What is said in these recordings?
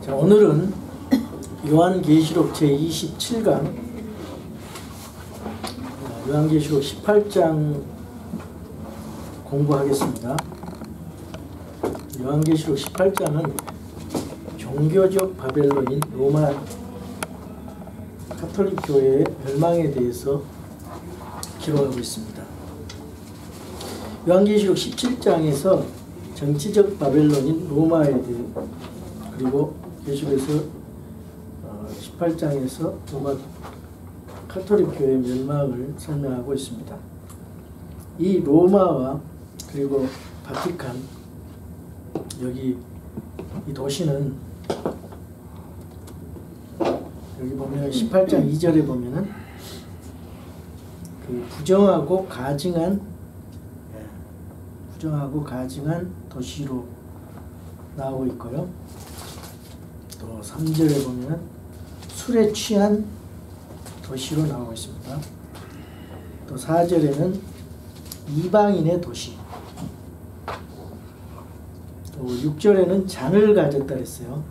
자, 오늘은 요한계시록 제27강, 요한계시록 18장 공부하겠습니다. 요한계시록 18장은 종교적 바벨론인 로마 가톨릭 교회의 멸망에 대해서 기록하고 있습니다. 요한계시록 17장에서 정치적 바벨론인 로마에 대해, 그리고 계시록에서 18장에서 로마 가톨릭 교회의 멸망을 설명하고 있습니다. 이 로마와 그리고 바티칸, 여기 이 도시는 여기 보면 18장 2절에 보면은 그 부정하고 가증한 도시로 나오고 있고요. 또 3절에 보면 술에 취한 도시로 나오고 있습니다. 또 4절에는 이방인의 도시, 또 6절에는 잔을 가졌다 했어요.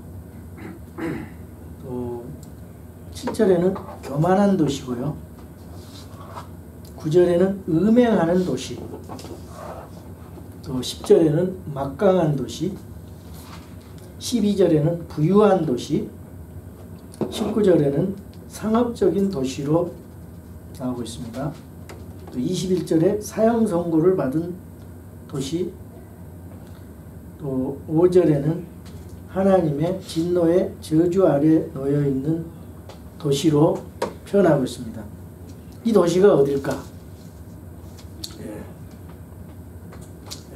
또 7절에는 교만한 도시고요. 9절에는 음행하는 도시, 또 10절에는 막강한 도시, 12절에는 부유한 도시, 19절에는 상업적인 도시로 나오고 있습니다. 또 21절에 사형 선고를 받은 도시, 또 5절에는 하나님의 진노의 저주 아래 놓여 있는 도시로 표현하고 있습니다. 이 도시가 어딜까?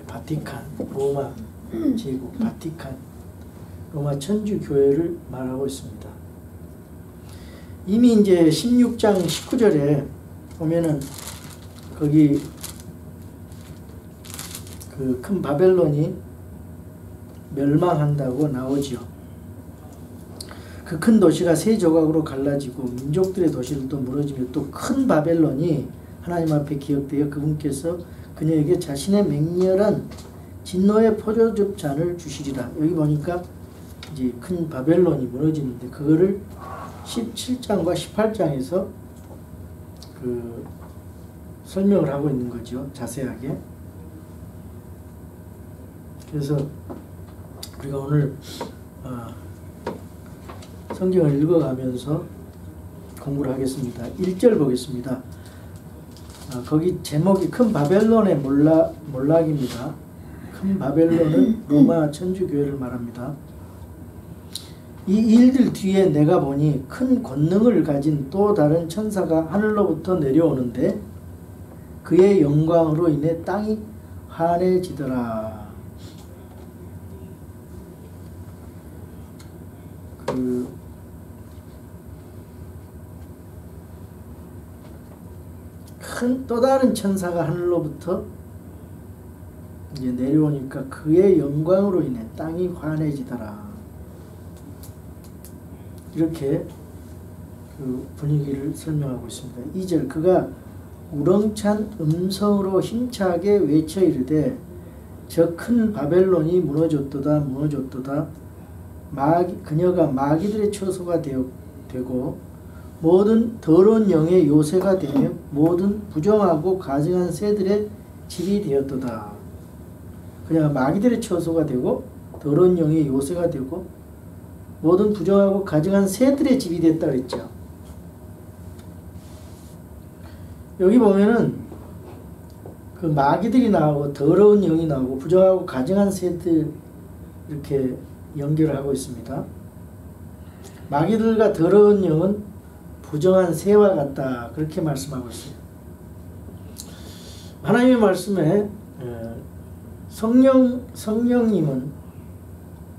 바티칸, 로마 제국 바티칸, 로마 천주교회를 말하고 있습니다. 이미 이제 16장 19절에 보면은 거기 그 큰 바벨론이 멸망한다고 나오지요. 그 큰 도시가 세 조각으로 갈라지고 민족들의 도시들도 무너지며 또 큰 바벨론이 하나님 앞에 기억되어 그분께서 그녀에게 자신의 맹렬한 진노의 포도즙 잔을 주시리라. 여기 보니까 이제 큰 바벨론이 무너지는데 그거를 17장과 18장에서 그 설명을 하고 있는 거죠. 자세하게. 그래서 우리가 오늘 성경을 읽어가면서 공부를 하겠습니다. 1절 보겠습니다. 거기 제목이 큰 바벨론의 몰락입니다. 큰 바벨론은 로마 천주교회를 말합니다. 이 일들 뒤에 내가 보니 큰 권능을 가진 또 다른 천사가 하늘로부터 내려오는데 그의 영광으로 인해 땅이 환해지더라. 큰 또 다른 천사가 하늘로부터 이제 내려오니까 그의 영광으로 인해 땅이 환해지더라. 이렇게 그 분위기를 설명하고 있습니다. 2절 그가 우렁찬 음성으로 힘차게 외쳐 이르되 저 큰 바벨론이 무너졌도다 무너졌도다. 그녀가 마귀들의 처소가 되고 모든 더러운 영의 요새가 되며 모든 부정하고 가증한 새들의 집이 되었도다. 그녀가 마귀들의 처소가 되고 더러운 영의 요새가 되고 모든 부정하고 가증한 새들의 집이 됐다 그랬죠. 여기 보면은 그 마귀들이 나오고 더러운 영이 나오고 부정하고 가증한 새들 이렇게 연결을 하고 있습니다. 마귀들과 더러운 영은 부정한 새와 같다 그렇게 말씀하고 있어요. 하나님의 말씀에 성령님은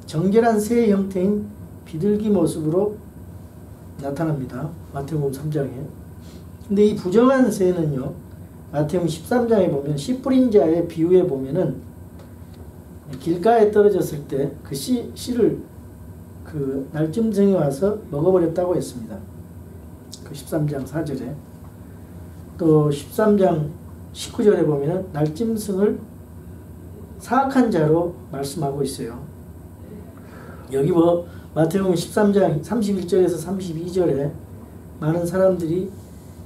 정결한 새의 형태인 비둘기 모습으로 나타납니다. 마태복음 3장에. 근데 이 부정한 새는요, 마태복음 13장에 보면 씨 뿌린 자의 비유에 보면은 길가에 떨어졌을 때 그 씨를 그 날짐승이 와서 먹어버렸다고 했습니다. 그 13장 4절에. 또 13장 19절에 보면은 날짐승을 사악한 자로 말씀하고 있어요. 여기 마태복음 13장 31절에서 32절에 많은 사람들이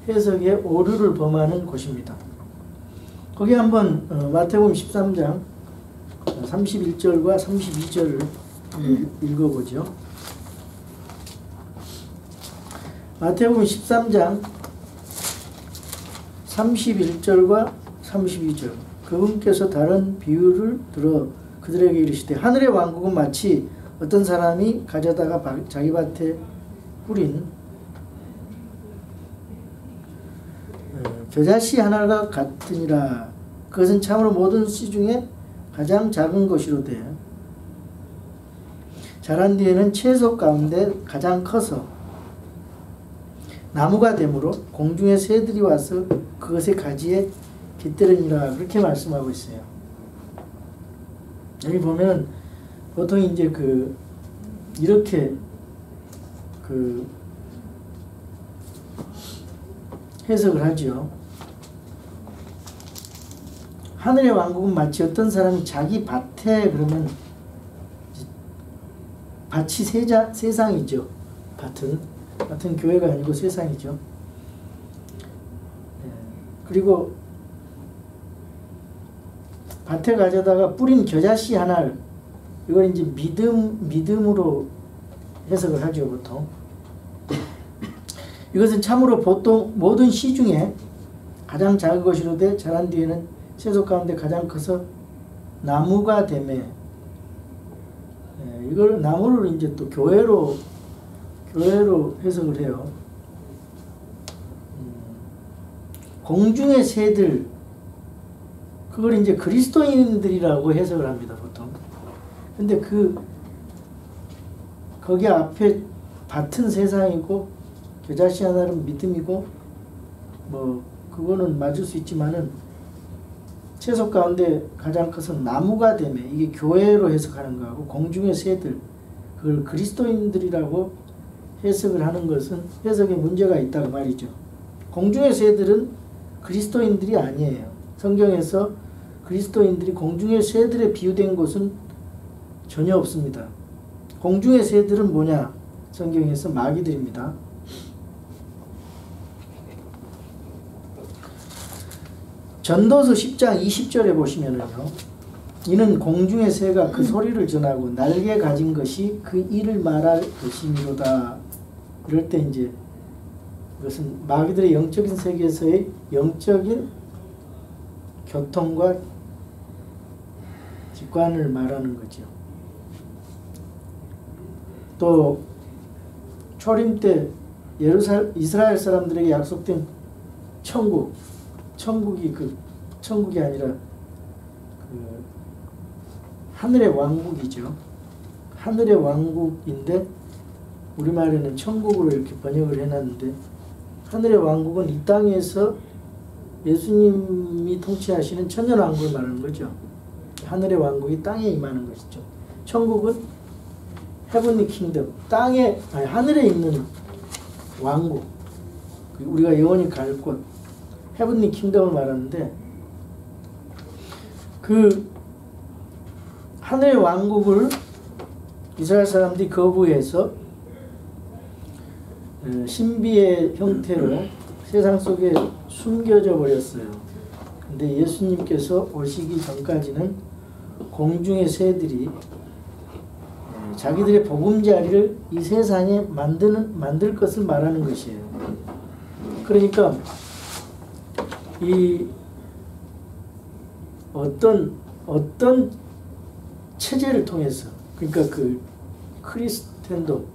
해석에 오류를 범하는 곳입니다. 거기 한번 마태복음 13장 31절과 32절을 읽어보죠. 마태복음 13장 31절과 32절. 그분께서 다른 비유를 들어 그들에게 이르시되 하늘의 왕국은 마치 어떤 사람이 가져다가 자기 밭에 뿌린 겨자씨 하나가 같으니라. 그것은 참으로 모든 씨 중에 가장 작은 것이로되 자란 뒤에는 채소 가운데 가장 커서 나무가 되므로 공중의 새들이 와서 그것의 가지에 깃들으니라. 그렇게 말씀하고 있어요. 여기 보면 보통 이제 이렇게 해석을 하죠. 하늘의 왕국은 마치 어떤 사람이 자기 밭에, 그러면 밭이 세상이죠. 밭은 교회가 아니고 세상이죠. 그리고 밭에 가져다가 뿌린 겨자씨 하나를, 이걸 이제 믿음으로 해석을 하죠, 보통. 이것은 참으로 보통 모든 씨 중에 가장 작은 것이로되 자란 뒤에는 채소 가운데 가장 커서 나무가 되매. 이걸 나무를 이제 또 교회로 해석을 해요. 공중의 새들, 그걸 이제 그리스도인들이라고 해석을 합니다, 보통. 근데 거기 앞에 밭은 세상이고 겨자씨 하나는 믿음이고, 그거는 맞을 수 있지만은 채소 가운데 가장 커서 나무가 되매, 이게 교회로 해석하는 거하고 공중의 새들, 그걸 그리스도인들이라고 해석을 하는 것은 해석에 문제가 있다고 말이죠. 공중의 새들은 그리스도인들이 아니에요. 성경에서 그리스도인들이 공중의 새들에 비유된 곳은 전혀 없습니다. 공중의 새들은 뭐냐? 성경에서 마귀들입니다. 전도서 10장 20절에 보시면은요, 이는 공중의 새가 그 소리를 전하고 날개 가진 것이 그 일을 말할 것이미로다. 이럴 때 이제 이것은 마귀들의 영적인 세계에서의 영적인 교통과 직관을 말하는 거죠. 또 초림 때 이스라엘 사람들에게 약속된 천국이 천국이 아니라 하늘의 왕국이죠. 하늘의 왕국인데 우리말에는 천국으로 이렇게 번역을 해놨는데, 하늘의 왕국은 이 땅에서 예수님이 통치하시는 천년왕국을 말하는 거죠. 하늘의 왕국이 땅에 임하는 것이죠. 천국은 헤븐리 킹덤, 하늘에 있는 왕국, 우리가 영원히 갈 곳, 헤븐리 킹덤을 말하는데, 하늘의 왕국을 이스라엘 사람들이 거부해서 신비의 형태로 세상 속에 숨겨져 버렸어요. 근데 예수님께서 오시기 전까지는 공중의 새들이 자기들의 보금자리를 이 세상에 만들 것을 말하는 것이에요. 그러니까 이 어떤 체제를 통해서, 그러니까 크리스텐도,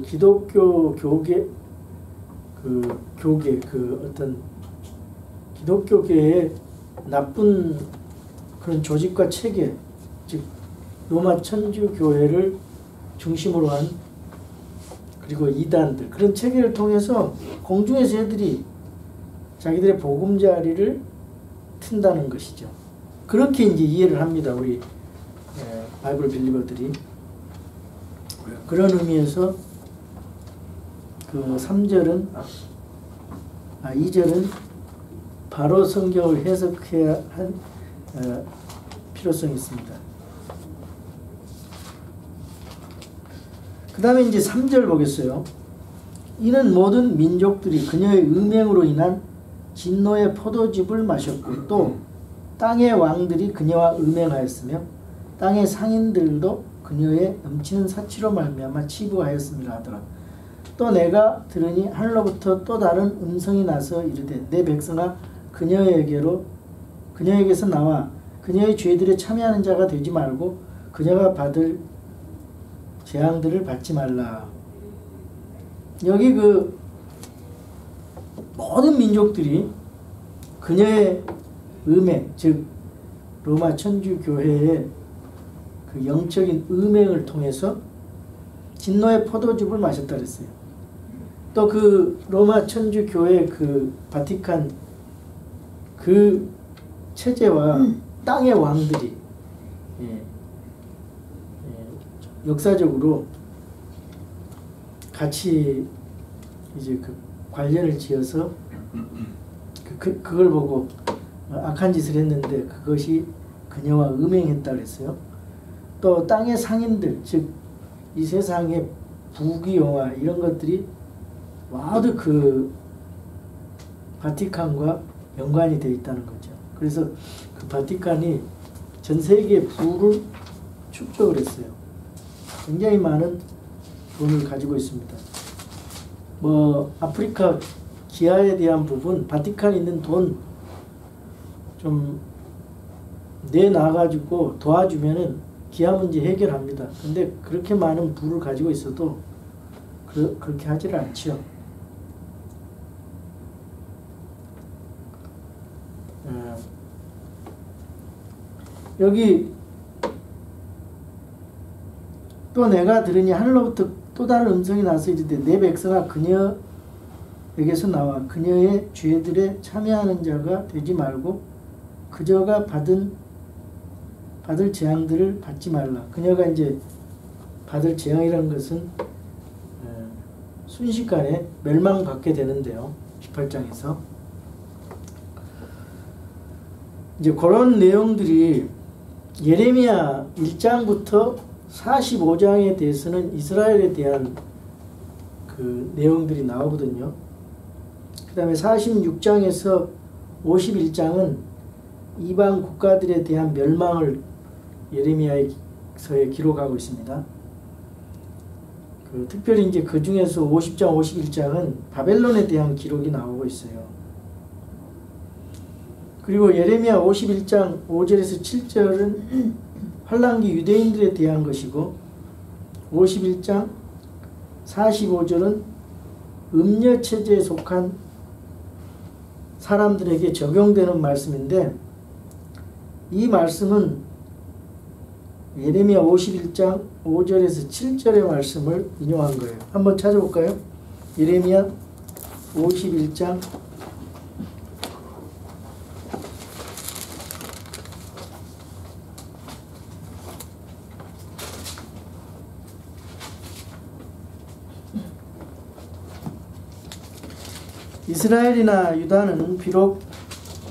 기독교 교계, 어떤 기독교계의 나쁜 그런 조직과 체계, 즉 로마 천주교회를 중심으로 한, 그리고 이단들, 그런 체계를 통해서 공중의 새들이 자기들의 보금자리를 튼다는 것이죠. 그렇게 이제 이해를 합니다, 우리 바이블 빌리버들이. 그런 의미에서 3절은 2절은 바로 성경을 해석해야 할 필요성이 있습니다. 그 다음에 이제 3절 보겠어요. 이는 모든 민족들이 그녀의 음행으로 인한 진노의 포도즙을 마셨고 또 땅의 왕들이 그녀와 음행하였으며 땅의 상인들도 그녀의 넘치는 사치로 말미암아 치부하였음이라 하더라. 또 내가 들으니 하늘로부터 또 다른 음성이 나서 이르되 내 백성아 그녀에게서 나와 그녀의 죄들에 참여하는 자가 되지 말고 그녀가 받을 재앙들을 받지 말라. 여기 그 모든 민족들이 그녀의 음행, 즉 로마 천주교회의 그 영적인 음행을 통해서 진노의 포도즙을 마셨다 그랬어요. 또 그 로마 천주교회 그 바티칸 그 체제와 땅의 왕들이 역사적으로 같이 이제 그 관련을 지어서 그걸 보고 악한 짓을 했는데 그것이 그녀와 음행했다 그랬어요. 또 땅의 상인들, 즉 이 세상의 부귀영화 이런 것들이 모두 그 바티칸과 연관이 되어 있다는 거죠. 그래서 그 바티칸이 전 세계 부를 축적을 했어요. 굉장히 많은 돈을 가지고 있습니다. 뭐 아프리카 기아에 대한 부분 바티칸 있는 돈 좀 내놔가지고 도와주면은 기아 문제 해결합니다. 근데 그렇게 많은 부를 가지고 있어도 그렇게 하지를 않죠. 여기 또 내가 들으니 하늘로부터 또 다른 음성이 나서 이르되 내 백성아 그녀에게서 나와 그녀의 죄들에 참여하는 자가 되지 말고 그저가 받을 재앙들을 받지 말라. 그녀가 이제 받을 재앙이라는 것은 순식간에 멸망받게 되는데요. 18장에서 이제 그런 내용들이 예레미야 1장부터 45장에 대해서는 이스라엘에 대한 그 내용들이 나오거든요. 그 다음에 46장에서 51장은 이방 국가들에 대한 멸망을 예레미야서에 기록하고 있습니다. 특별히 이제 그 중에서 50장, 51장은 바벨론에 대한 기록이 나오고 있어요. 그리고 예레미야 51장 5절에서 7절은 환란기 유대인들에 대한 것이고 51장 45절은 음녀체제에 속한 사람들에게 적용되는 말씀인데 이 말씀은 예레미야 51장 5절에서 7절의 말씀을 인용한 거예요. 한번 찾아볼까요? 예레미야 51장 이스라엘이나 유다는 비록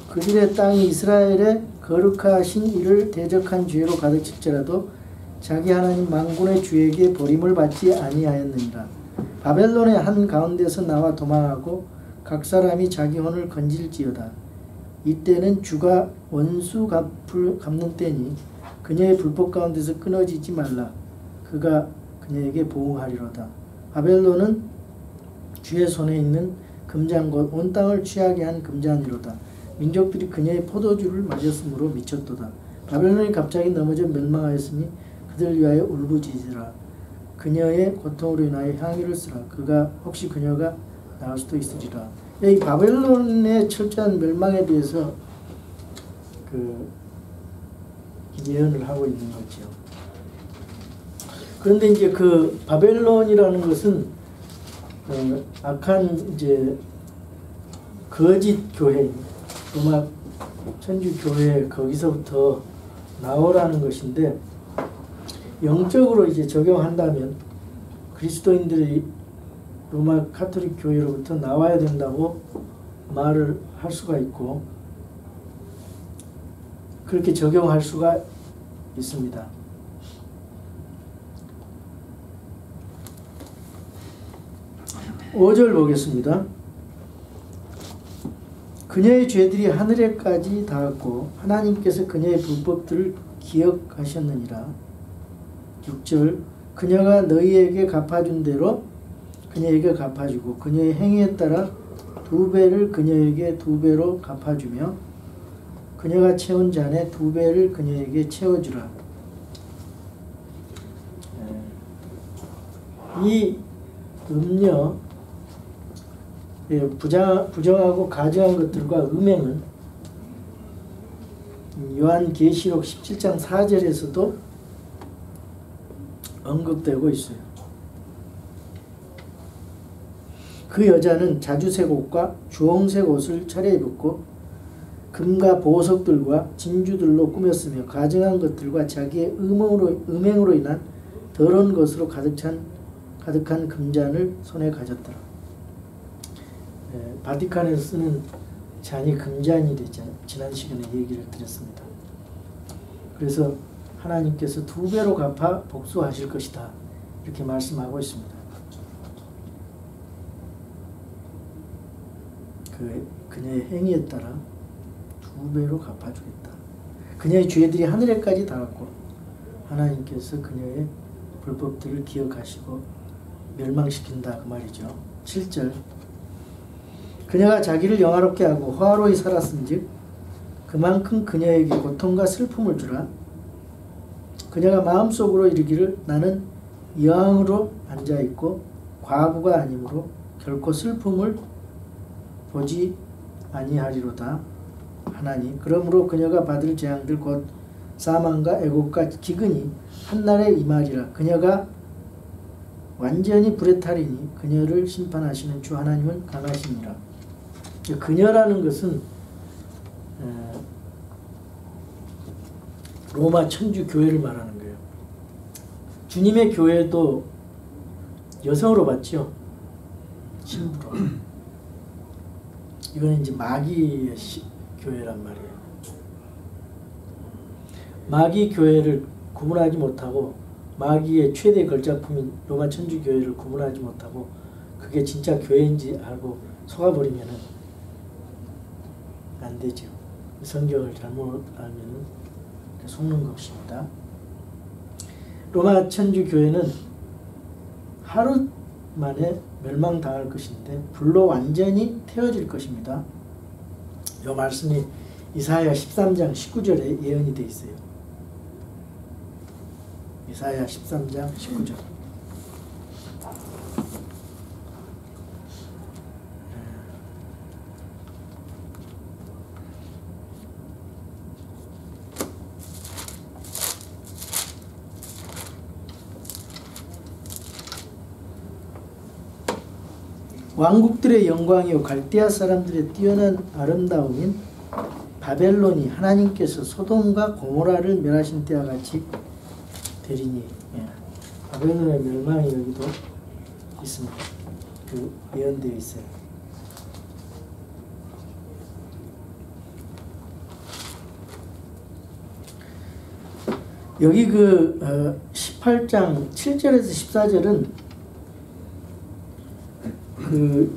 그들의 땅이 이스라엘의 거룩하신 이를 대적한 죄로 가득 칠지라도 자기 하나님 만군의 주에게 버림을 받지 아니하였느니라. 바벨론의 한 가운데서 나와 도망하고 각 사람이 자기 혼을 건질지어다. 이때는 주가 원수 갚는 때니 그녀의 불법 가운데서 끊어지지 말라. 그가 그녀에게 보응하리로다. 바벨론은 주의 손에 있는 금잔 곧 온 땅을 취하게 한 금잔이로다. 민족들이 그녀의 포도주를 마셨으므로 미쳤도다. 바벨론이 갑자기 넘어져 멸망하였으니 그들 위하여 울부짖으라. 그녀의 고통으로 인하여 향유를 쓰라. 혹시 그녀가 나올 수도 있으리라. 이 바벨론의 철저한 멸망에 대해서 예언을 하고 있는 거죠. 그런데 이제 그 바벨론이라는 것은 악한 이제 거짓 교회, 로마 천주교회 거기서부터 나오라는 것인데 영적으로 이제 적용한다면 그리스도인들이 로마 카톨릭 교회로부터 나와야 된다고 말을 할 수가 있고 그렇게 적용할 수가 있습니다. 5절 보겠습니다. 그녀의 죄들이 하늘에까지 닿았고 하나님께서 그녀의 불법들을 기억하셨느니라. 6절 그녀가 너희에게 갚아준 대로 그녀에게 갚아주고 그녀의 행위에 따라 2배를 그녀에게 2배로 갚아주며 그녀가 채운 잔에 2배를 그녀에게 채워주라. 이 음녀 부정하고 가증한 것들과 음행은 요한계시록 17장 4절에서도 언급되고 있어요. 그 여자는 자주색 옷과 주홍색 옷을 차려입었고 금과 보석들과 진주들로 꾸몄으며 가증한 것들과 자기의 음행으로 인한 더러운 것으로 가득한 금잔을 손에 가졌더라. 바티칸에서 쓰는 잔이 금잔이 되죠. 지난 시간에 얘기를 드렸습니다. 그래서 하나님께서 2배로 갚아 복수하실 것이다. 이렇게 말씀하고 있습니다. 그녀의 행위에 따라 2배로 갚아주겠다. 그녀의 죄들이 하늘에까지 닿았고 하나님께서 그녀의 불법들을 기억하시고 멸망시킨다 그 말이죠. 7절 그녀가 자기를 영화롭게 하고 화로히 살았은즉 그만큼 그녀에게 고통과 슬픔을 주라. 그녀가 마음속으로 이르기를 나는 여왕으로 앉아있고 과부가 아니므로 결코 슬픔을 보지 아니하리로다 하나니 그러므로 그녀가 받을 재앙들 곧 사망과 애곡과 기근이 한날에 임하리라. 그녀가 완전히 불에 타리니 그녀를 심판하시는 주 하나님은 강하시니라. 그녀라는 것은 로마 천주 교회를 말하는 거예요. 주님의 교회도 여성으로 봤죠. 신부로. 이건 이제 마귀의 교회란 말이에요. 마귀 교회를 구분하지 못하고 마귀의 최대 걸작품인 로마 천주 교회를 구분하지 못하고 그게 진짜 교회인지 알고 속아버리면은 안 되죠. 성경을 잘못 알면은 속는 것입니다. 로마 천주 교회는 하루 만에 멸망당할 것인데 불로 완전히 태워질 것입니다. 이 말씀이 이사야 13장 19절에 예언이 되어 있어요. 이사야 13장 19절. 왕국들의 영광이요 갈대아 사람들의 뛰어난 아름다움인 바벨론이 하나님께서 소돔과 고모라를 멸하신 때와 같이 되리니. 바벨론의 멸망이 여기도 있습니다. 그 예언되어 있어요. 여기 그 18장 7절에서 14절은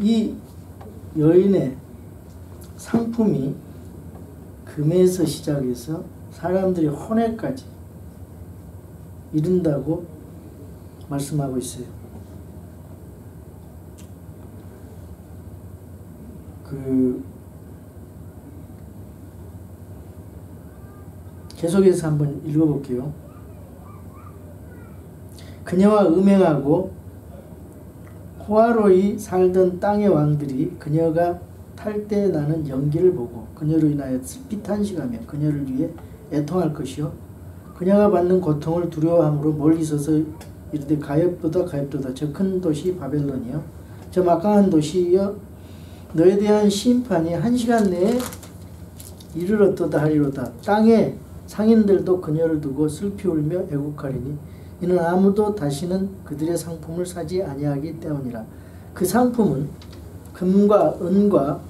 이 여인의 상품이 금에서 시작해서 사람들이 혼외까지 이른다고 말씀하고 있어요. 계속해서 한번 읽어볼게요. 그녀와 음행하고 호화로이 살던 땅의 왕들이 그녀가 탈 때 나는 연기를 보고 그녀로 인하여 슬피 탄식하며 그녀를 위해 애통할 것이요 그녀가 받는 고통을 두려워함으로 멀리 서서 이르되 가엾도다 가엾도다 저 큰 도시 바벨론이여 저 막강한 도시여 너에 대한 심판이 1시간 내에 이르렀도다 하리로다. 땅의 상인들도 그녀를 두고 슬피 울며 애곡하리니 이는 아무도 다시는 그들의 상품을 사지 아니하기 때문이라. 그 상품은 금과 은과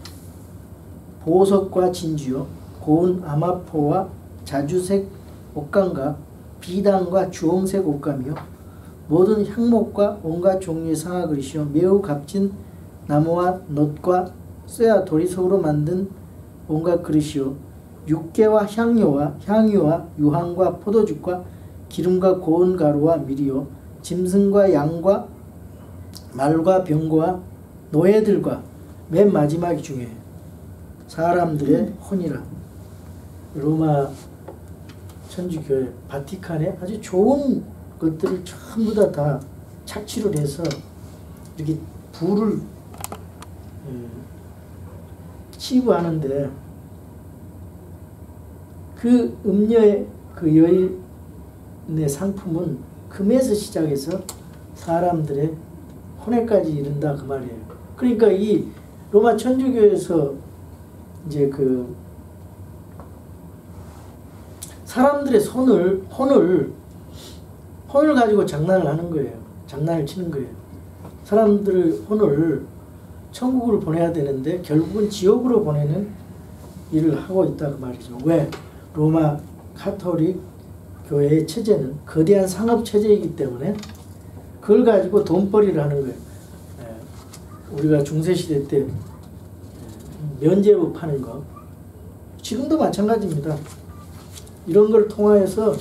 보석과 진주요 고운 아마포와 자주색 옷감과 비단과 주홍색 옷감이요 모든 향목과 온갖 종류의 상아그릇이요 매우 값진 나무와 놋과 쇠와 도리석으로 만든 온갖 그릇이요 육개와 향유와 유황과 포도죽과 기름과 고운 가루와 밀이요 짐승과 양과 말과 병거와 노예들과 맨 마지막이 중요해요. 사람들의 혼이라. 로마 천주교회 바티칸에 아주 좋은 것들을 전부 다 착취를 해서 이렇게 불을 치부하는데 그 음료의 그 여인의 상품은 금에서 시작해서 사람들의 혼에까지 이른다 그 말이에요. 그러니까 이 로마 천주교에서 이제 그 사람들의 혼을 가지고 장난을 하는 거예요. 장난을 치는 거예요. 사람들의 혼을 천국으로 보내야 되는데 결국은 지옥으로 보내는 일을 하고 있다 그 말이죠. 왜? 로마 카톨릭 교회의 체제는 거대한 상업 체제이기 때문에 그걸 가지고 돈벌이를 하는 거예요. 우리가 중세시대 때 면제부 파는 거 지금도 마찬가지입니다. 이런 걸 통하여서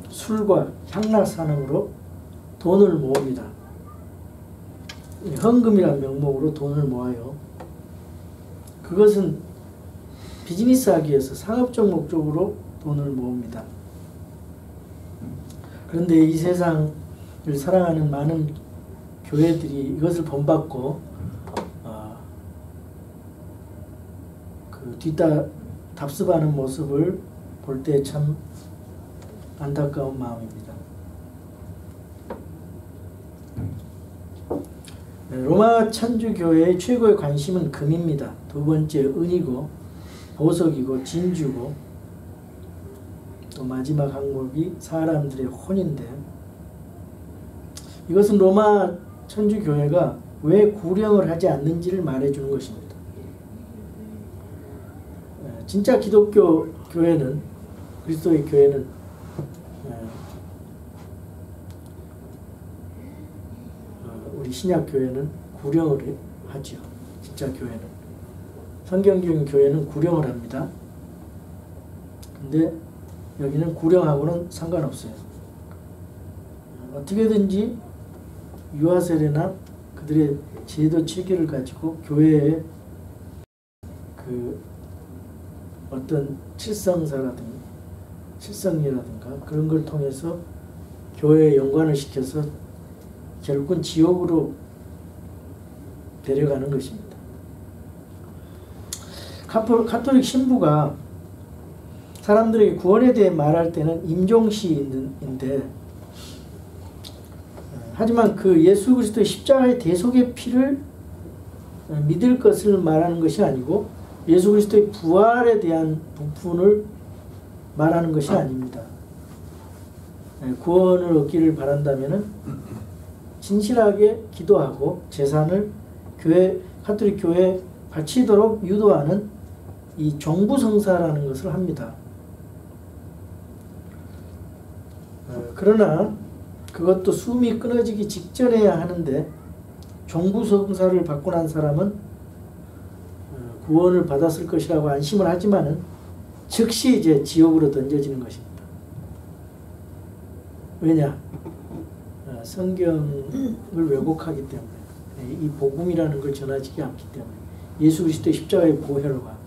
술과 향락산업으로 돈을 모읍니다. 헌금이라는 명목으로 돈을 모아요. 그것은 비즈니스 하기 위해서 상업적 목적으로 돈을 모읍니다. 그런데 이 세상을 사랑하는 많은 교회들이 이것을 본받고 그 뒷다 답습하는 모습을 볼 때 참 안타까운 마음입니다. 로마 천주교회의 최고의 관심은 금입니다. 두 번째 은이고 보석이고 진주고 또 마지막 항목이 사람들의 혼인데 이것은 로마 천주교회가 왜 구령을 하지 않는지를 말해주는 것입니다. 진짜 기독교 교회는 그리스도의 교회는 우리 신약 교회는 구령을 하죠. 진짜 교회는 성경적인 교회는 구령을 합니다. 근데 여기는 구령하고는 상관없어요. 어떻게든지 유아세례나 그들의 제도 체계를 가지고 교회의 그 어떤 칠성이라든가 그런 걸 통해서 교회에 연관을 시켜서 결국은 지옥으로 데려가는 것입니다. 가톨릭 신부가 사람들에게 구원에 대해 말할 때는 임종시인데 하지만 그 예수 그리스도의 십자가의 대속의 피를 믿을 것을 말하는 것이 아니고 예수 그리스도의 부활에 대한 부분을 말하는 것이 아닙니다. 구원을 얻기를 바란다면은 진실하게 기도하고 재산을 가톨릭 교회에 바치도록 유도하는 이 종부성사라는 것을 합니다. 그러나 그것도 숨이 끊어지기 직전에야 하는데 종부성사를 받고 난 사람은 구원을 받았을 것이라고 안심을 하지만은 즉시 이제 지옥으로 던져지는 것입니다. 왜냐? 성경을 왜곡하기 때문에 이 복음이라는 걸 전하지 않기 때문에 예수 그리스도의 십자가의 보혈과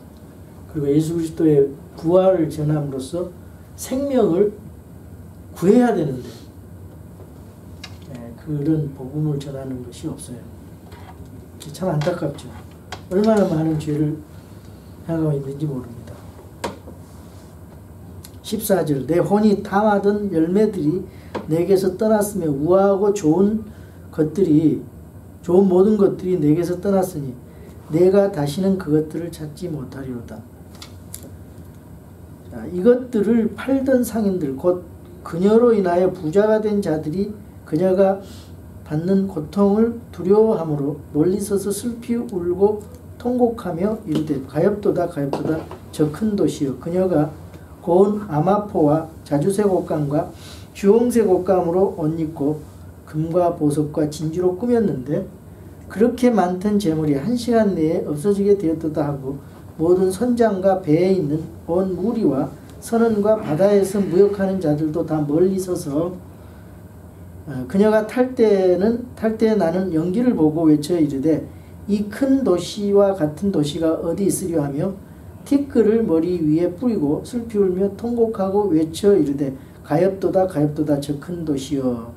그리고 예수 그리스도의 부활을 전함으로써 생명을 구해야 되는데 그런 복음을 전하는 것이 없어요. 참 안타깝죠. 얼마나 많은 죄를 행하고 있는지 모릅니다. 14절 내 혼이 탐하던 열매들이 내게서 떠났으며 우아하고 좋은 모든 것들이 내게서 떠났으니 내가 다시는 그것들을 찾지 못하리로다. 자, 이것들을 팔던 상인들 곧 그녀로 인하여 부자가 된 자들이 그녀가 받는 고통을 두려워함으로 멀리 서서 슬피 울고 통곡하며 이르되 가엾도다 저 큰 도시여 그녀가 고운 아마포와 자주색 옷감과 주홍색 옷감으로 옷 입고 금과 보석과 진주로 꾸몄는데 그렇게 많던 재물이 1시간 내에 없어지게 되었다 하고 모든 선장과 배에 있는 온 무리와 선원과 바다에서 무역하는 자들도 다 멀리 서서 그녀가 탈 때에 나는 연기를 보고 외쳐 이르되 이 큰 도시와 같은 도시가 어디 있으려 하며 티끌을 머리 위에 뿌리고 슬피 울며 통곡하고 외쳐 이르되 가엾도다 가엾도다 저 큰 도시여.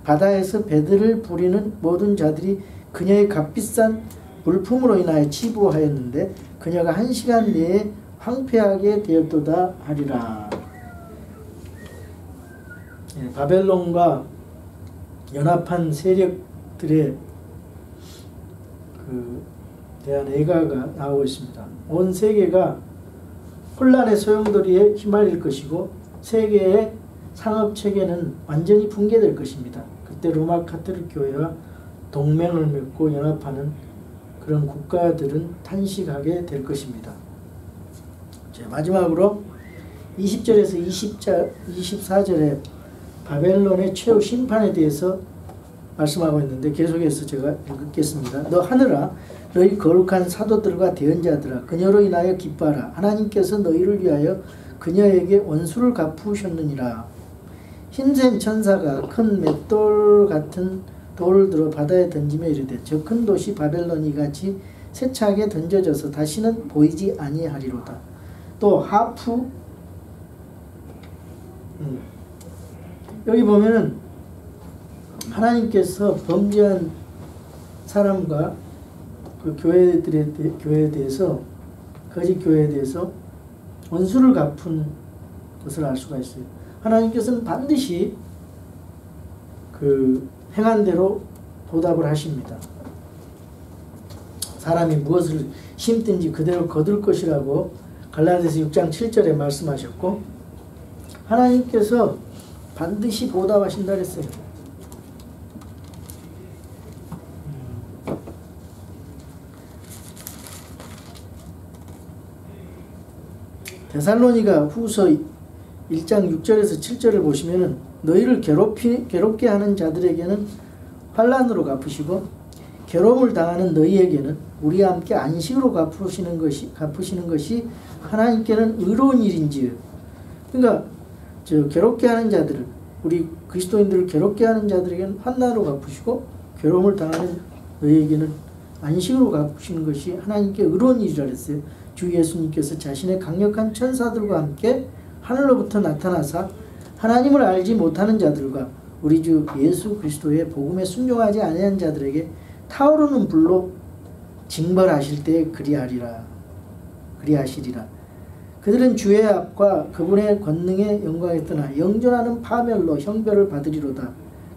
바다에서 배들을 부리는 모든 자들이 그녀의 값비싼 물품으로 인하여 치부하였는데 그녀가 1시간 내에 황폐하게 되었도다 하리라. 바벨론과 연합한 세력들의 대한 애가가 나오고 있습니다. 온 세계가 혼란의 소용돌이에 휘말릴 것이고 세계의 상업체계는 완전히 붕괴될 것입니다. 그때 로마 카톨릭 교회와 동맹을 맺고 연합하는 그런 국가들은 탄식하게 될 것입니다. 자, 마지막으로 20절에서 24절에 바벨론의 최후 심판에 대해서 말씀하고 있는데 계속해서 제가 읽겠습니다. 너 하늘아 너희 거룩한 사도들과 대언자들아 그녀로 인하여 기뻐하라. 하나님께서 너희를 위하여 그녀에게 원수를 갚으셨느니라. 힘센 천사가 큰 맷돌 같은 돌을 들어 바다에 던지며 이르되 저 큰 도시 바벨론이 이같이 세차게 던져져서 다시는 보이지 아니하리로다. 또 하프 여기 보면은 하나님께서 범죄한 사람과 그 교회에 대해서 거짓 교회에 대해서 원수를 갚은 것을 알 수가 있어요. 하나님께서는 반드시 그 행한 대로 보답을 하십니다. 사람이 무엇을 심든지 그대로 거둘 것이라고 갈라디아서 6장 7절에 말씀하셨고 하나님께서 반드시 보답하신다 그랬어요. 데살로니가 후서 1장 6절에서 7절을 보시면은 너희를 괴롭게 하는 자들에게는 환난으로 갚으시고 괴로움을 당하는 너희에게는 우리와 함께 안식으로 갚으시는 것이 하나님께는 의로운 일인지요. 그러니까 저 괴롭게 하는 자들을 우리 그리스도인들을 괴롭게 하는 자들에게는 환난으로 갚으시고 괴로움을 당하는 너희에게는 안식으로 갚으시는 것이 하나님께 의로운 일이라 그랬어요. 주 예수님께서 자신의 강력한 천사들과 함께 하늘로부터 나타나사 하나님을 알지 못하는 자들과 우리 주 예수 그리스도의 복음에 순종하지 아니한 자들에게 타오르는 불로 징벌하실 때 그리하시리라. 그들은 주의 앞과 그분의 권능의 영광에 떠나 영존하는 파멸로 형벌을 받으리로다.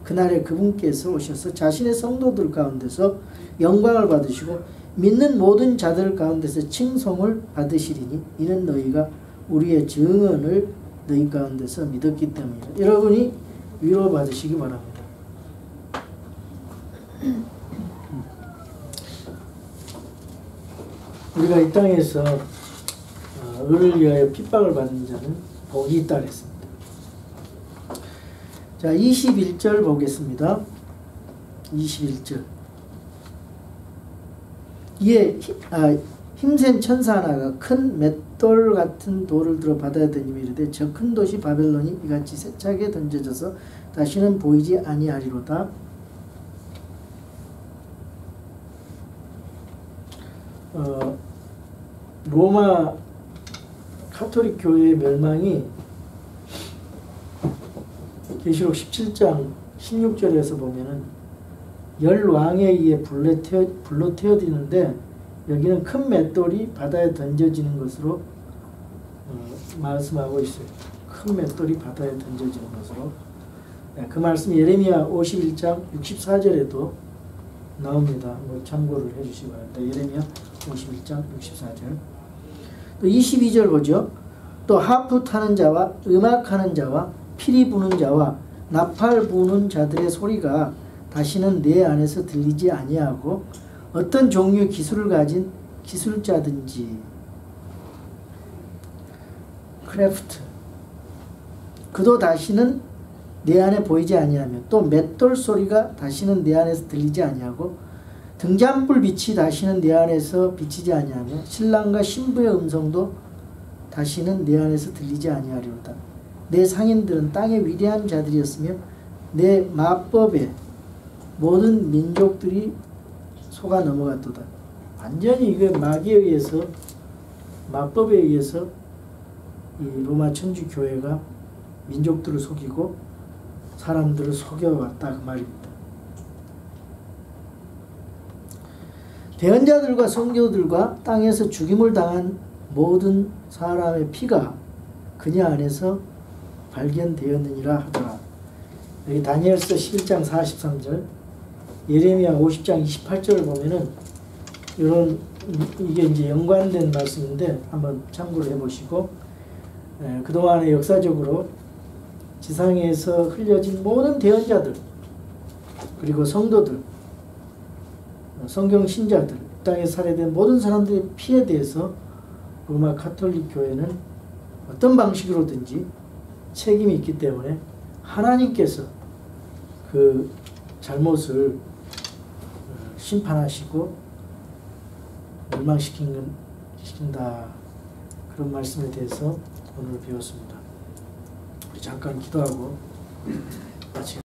그날에 그분께서 오셔서 자신의 성도들 가운데서 영광을 받으시고 믿는 모든 자들 가운데서 칭송을 받으시리니 이는 너희가 우리의 증언을 너희 가운데서 믿었기 때문이다. 여러분이 위로받으시기 바랍니다. 우리가 이 땅에서 의를 위하여 핍박을 받는 자는 복이 있다 그랬습니다. 자, 21절 보겠습니다. 21절. 이에 힘센 천사 하나가 큰 맷돌 같은 돌을 들어 바다에 던지며 이르되 저 큰 도시 바벨론이 이같이 세차게 던져져서 다시는 보이지 아니하리로다. 로마 카톨릭 교회의 멸망이 계시록 17장 16절에서 보면은 열 왕에 의해 불로 태워지는데 여기는 큰 맷돌이 바다에 던져지는 것으로 말씀하고 있어요. 큰 맷돌이 바다에 던져지는 것으로. 그 말씀이 예레미야 51장 64절에도 나옵니다. 참고를 해주시기 바랍니다. 예레미야 51장 64절. 또 22절 보죠. 또 하프 타는 자와 음악하는 자와 피리 부는 자와 나팔 부는 자들의 소리가 다시는 내 안에서 들리지 아니하고 어떤 종류의 기술을 가진 기술자든지 크래프트 그도 다시는 내 안에 보이지 아니하며 또 맷돌 소리가 다시는 내 안에서 들리지 아니하고 등잔불 빛이 다시는 내 안에서 비치지 아니하며 신랑과 신부의 음성도 다시는 내 안에서 들리지 아니하리로다. 내 상인들은 땅의 위대한 자들이었으며 내 마법에 모든 민족들이 속아 넘어갔도다. 완전히 이게 마귀에 의해서 마법에 의해서 이 로마 천주 교회가 민족들을 속이고 사람들을 속여왔다 그 말입니다. 대언자들과 선교들과 땅에서 죽임을 당한 모든 사람의 피가 그녀 안에서 발견되었느니라 하더라. 여기 다니엘서 11장 43절, 예레미야 50장 28절을 보면은 이런 이게 이제 연관된 말씀인데 한번 참고를 해보시고, 그동안의 역사적으로 지상에서 흘려진 모든 대언자들 그리고 성도들, 성경 신자들, 땅에 살해된 모든 사람들의 피에 대해서 로마 가톨릭 교회는 어떤 방식으로든지 책임이 있기 때문에 하나님께서 그 잘못을 심판하시고 멸망시킨다. 그런 말씀에 대해서 오늘 배웠습니다. 우리 잠깐 기도하고 마치